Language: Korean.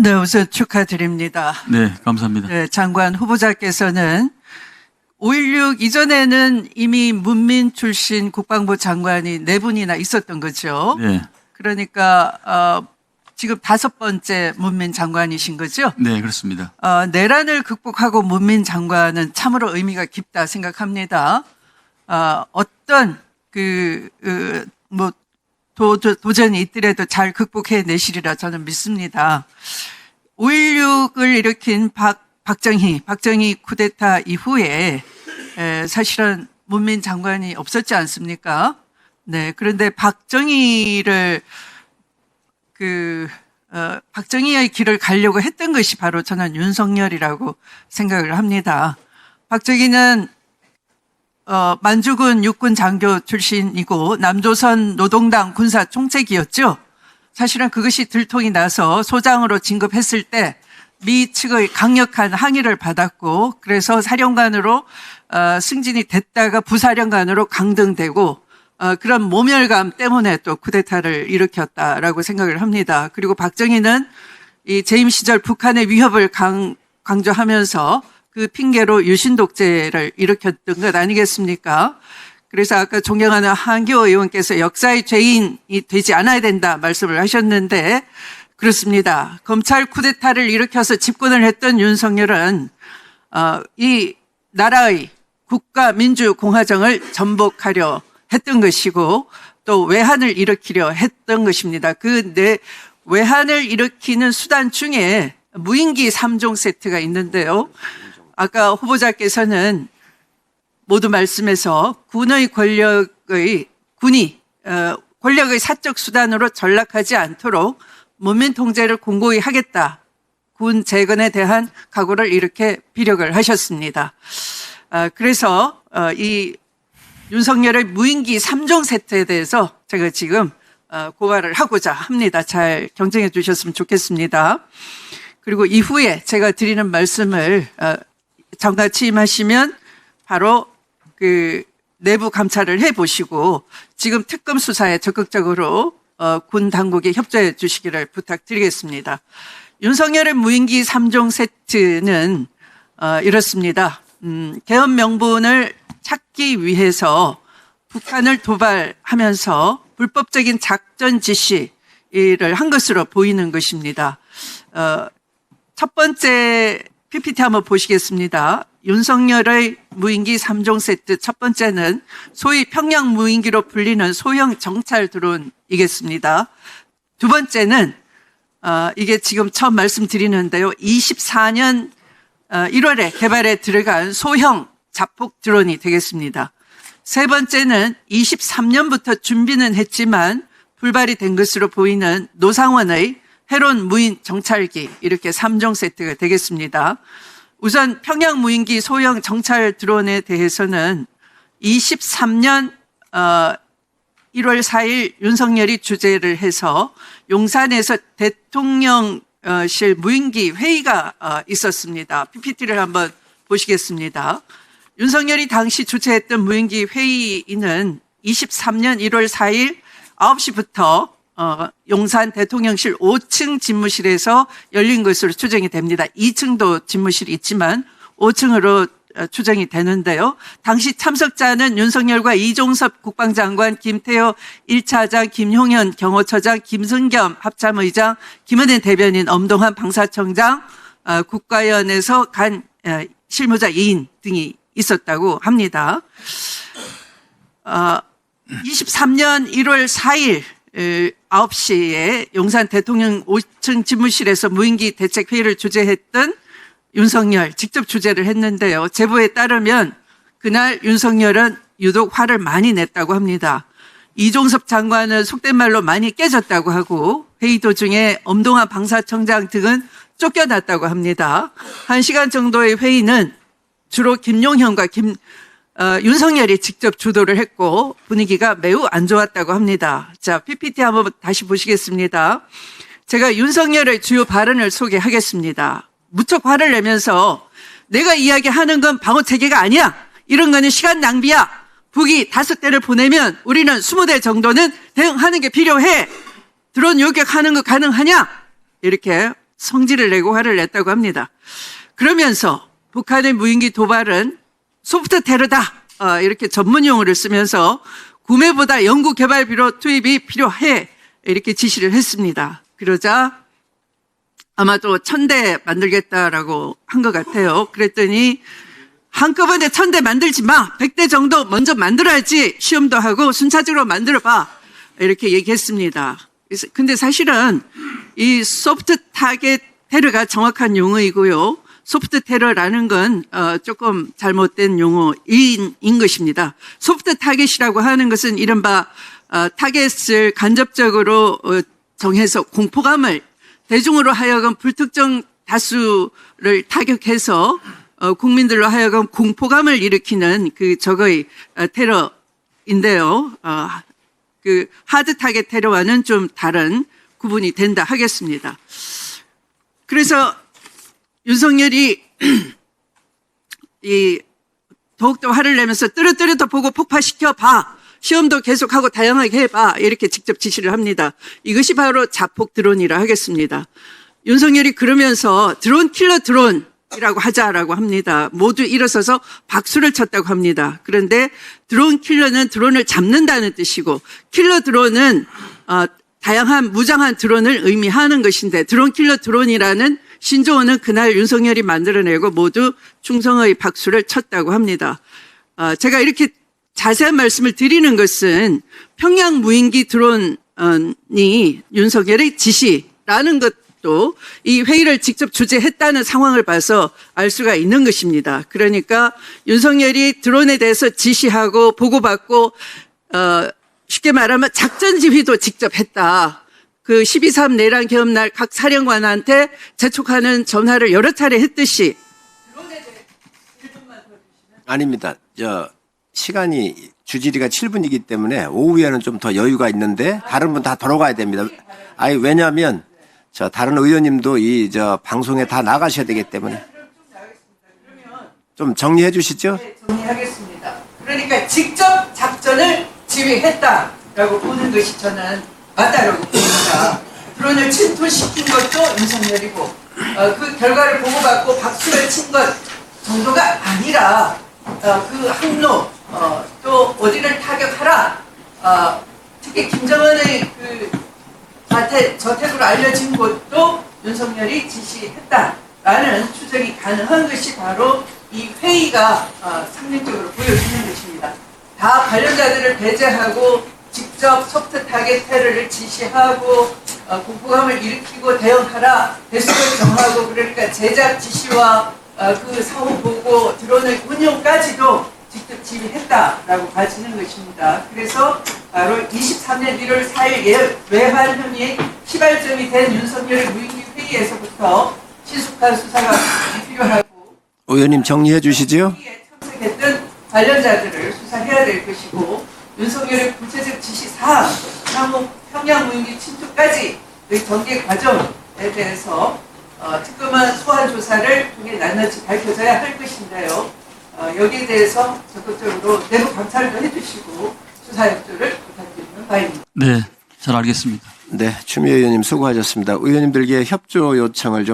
네, 우선 축하드립니다. 네, 감사합니다. 네, 장관 후보자께서는 5.16 이전에는 이미 문민 출신 국방부 장관이 4분이나 있었던 거죠. 네, 그러니까 지금 5번째 문민 장관이신 거죠. 네, 그렇습니다. 내란을 극복하고 문민 장관은 참으로 의미가 깊다 생각합니다. 어떤 도전이 있더라도 잘 극복해내시리라 저는 믿습니다. 5.16을 일으킨 박정희 쿠데타 이후에 사실은 문민 장관이 없었지 않습니까? 네, 그런데 박정희의 길을 가려고 했던 것이 바로 저는 윤석열이라고 생각을 합니다. 박정희는 만주군 육군 장교 출신이고 남조선 노동당 군사 총책이었죠. 사실은 그것이 들통이 나서 소장으로 진급했을 때 미 측의 강력한 항의를 받았고 그래서 사령관으로 승진이 됐다가 부사령관으로 강등되고 그런 모멸감 때문에 또 쿠데타를 일으켰다라고 생각을 합니다. 그리고 박정희는 이 재임 시절 북한의 위협을 강조하면서 그 핑계로 유신 독재를 일으켰던 것 아니겠습니까? 그래서 아까 존경하는 한기호 의원께서 역사의 죄인이 되지 않아야 된다 말씀을 하셨는데 그렇습니다. 검찰 쿠데타를 일으켜서 집권을 했던 윤석열은 이 나라의 국가 민주공화정을 전복하려 했던 것이고 또 외환을 일으키려 했던 것입니다. 외환을 일으키는 수단 중에 무인기 3종 세트가 있는데요. 아까 후보자께서는 모두 말씀에서 군이 권력의 사적 수단으로 전락하지 않도록 문민 통제를 공고히 하겠다. 군 재건에 대한 각오를 이렇게 피력을 하셨습니다. 그래서 이 윤석열의 무인기 3종 세트에 대해서 제가 지금 고발을 하고자 합니다. 잘 경청해 주셨으면 좋겠습니다. 그리고 이후에 제가 드리는 말씀을 장관 취임하시면 바로 내부 감찰을 해보시고 지금 특검 수사에 적극적으로 군 당국에 협조해 주시기를 부탁드리겠습니다. 윤석열의 무인기 3종 세트는 이렇습니다. 계엄 명분을 찾기 위해서 북한을 도발하면서 불법적인 작전 지시를 한 것으로 보이는 것입니다. 첫 번째 PPT 한번 보시겠습니다. 윤석열의 무인기 3종 세트 첫 번째는 소위 평양 무인기로 불리는 소형 정찰 드론이겠습니다. 두 번째는 이게 지금 처음 말씀드리는데요. 24년 1월에 개발에 들어간 소형 자폭 드론이 되겠습니다. 세 번째는 23년부터 준비는 했지만 불발이 된 것으로 보이는 노상원의 해론 무인 정찰기 이렇게 3종 세트가 되겠습니다. 우선 평양 무인기 소형 정찰 드론에 대해서는 23년 1월 4일 윤석열이 주재를 해서 용산에서 대통령실 무인기 회의가 있었습니다. PPT를 한번 보시겠습니다. 윤석열이 당시 주최했던 무인기 회의는 23년 1월 4일 9시부터 용산 대통령실 5층 집무실에서 열린 것으로 추정이 됩니다. 2층도 집무실이 있지만 5층으로 추정이 되는데요. 당시 참석자는 윤석열과 이종섭 국방장관, 김태호 1차장, 김용현 경호처장, 김승겸 합참의장, 김은혜 대변인, 엄동환 방사청장, 국가위원회에서 간 실무자 2인 등이 있었다고 합니다. 23년 1월 4일 9시에 용산 대통령 5층 집무실에서 무인기 대책회의를 주재했던 윤석열 직접 주재를 했는데요. 제보에 따르면 그날 윤석열은 유독 화를 많이 냈다고 합니다. 이종섭 장관은 속된 말로 많이 깨졌다고 하고 회의 도중에 엄동환 방사청장 등은 쫓겨났다고 합니다. 1시간 정도의 회의는 주로 김용현과 윤석열이 직접 주도를 했고 분위기가 매우 안 좋았다고 합니다. 자, PPT 한번 다시 보시겠습니다. 제가 윤석열의 주요 발언을 소개하겠습니다. 무척 화를 내면서 내가 이야기하는 건 방어체계가 아니야. 이런 거는 시간 낭비야. 북이 5대를 보내면 우리는 20대 정도는 대응하는 게 필요해. 드론 요격하는 거 가능하냐? 이렇게 성질을 내고 화를 냈다고 합니다. 그러면서 북한의 무인기 도발은 소프트 테러다 이렇게 전문 용어를 쓰면서 구매보다 연구개발비로 투입이 필요해 이렇게 지시를 했습니다. 그러자 아마도 1000대 만들겠다라고 한 것 같아요. 그랬더니 한꺼번에 1000대 만들지 마. 100대 정도 먼저 만들어야지. 시험도 하고 순차적으로 만들어봐. 이렇게 얘기했습니다. 근데 사실은 이 소프트 타겟 테러가 정확한 용어이고요. 소프트 테러라는 건 조금 잘못된 용어인 것입니다. 소프트 타겟이라고 하는 것은 이른바 타겟을 간접적으로 정해서 공포감을 대중으로 하여금 불특정 다수를 타격해서 국민들로 하여금 공포감을 일으키는 그 적의 테러인데요. 그 하드 타겟 테러와는 좀 다른 구분이 된다 하겠습니다. 그래서 윤석열이 더욱더 화를 내면서 뜨르뜨르 보고 폭파시켜 봐. 시험도 계속하고 다양하게 해봐. 이렇게 직접 지시를 합니다. 이것이 바로 자폭 드론이라 하겠습니다. 윤석열이 그러면서 드론 킬러 드론이라고 하자라고 합니다. 모두 일어서서 박수를 쳤다고 합니다. 그런데 드론 킬러는 드론을 잡는다는 뜻이고 킬러 드론은 다양한 무장한 드론을 의미하는 것인데 드론 킬러 드론이라는 신조어는 그날 윤석열이 만들어내고 모두 충성의 박수를 쳤다고 합니다. 제가 이렇게 자세한 말씀을 드리는 것은 평양 무인기 드론이 윤석열의 지시라는 것도 이 회의를 직접 주재했다는 상황을 봐서 알 수가 있는 것입니다. 그러니까 윤석열이 드론에 대해서 지시하고 보고받고 쉽게 말하면 작전 지휘도 직접 했다. 그 12.3 내란 개업날 각 사령관한테 재촉하는 전화를 여러 차례 했듯이 아닙니다. 시간이 주질이가 7분이기 때문에 오후에는 좀 더 여유가 있는데 다른 분 다 돌아가야 됩니다. 아니 왜냐하면 다른 의원님도 방송에 다 나가셔야 되기 때문에 좀 정리해 주시죠. 네, 정리하겠습니다. 그러니까 직접 작전을 지휘했다라고 보는 것이 저는 맞다라고 봅니다. 드론을 침투시킨 것도 윤석열이고 그 결과를 보고받고 박수를 친 것 정도가 아니라 그 항로 또 어디를 타격하라 특히 김정은의 그 저택으로 알려진 곳도 윤석열이 지시했다라는 추정이 가능한 것이 바로 이 회의가 상징적으로 보여주는 것입니다. 다 관련자들을 배제하고 직접 소프트 타겟 테러를 지시하고 공포감을 일으키고 대응하라 대수를 정하고 그러니까 제작 지시와 그 사후 보고 드론의 운용까지도 직접 지휘했다라고 봐지는 것입니다. 그래서 바로 23년 1월 4일 외환 혐의의 시발점이 된 윤석열의 무인기 회의에서부터 신속한 수사가 필요하고 의원님 정리해 주시죠. 회의에 참석했던 관련자들을 수사해야 될 것이고 윤석열의 구체적 지시 사항, 향후 평양 무인기 침투까지의 전개 과정에 대해서 특검은 소환 조사를 통해 낱낱이 밝혀져야 할 것인데요. 여기에 대해서 적극적으로 내부 감찰도 해주시고 수사 협조를 부탁드리는 바입니다. 네, 잘 알겠습니다. 네, 추미애 의원님 수고하셨습니다. 의원님들께 협조 요청을 좀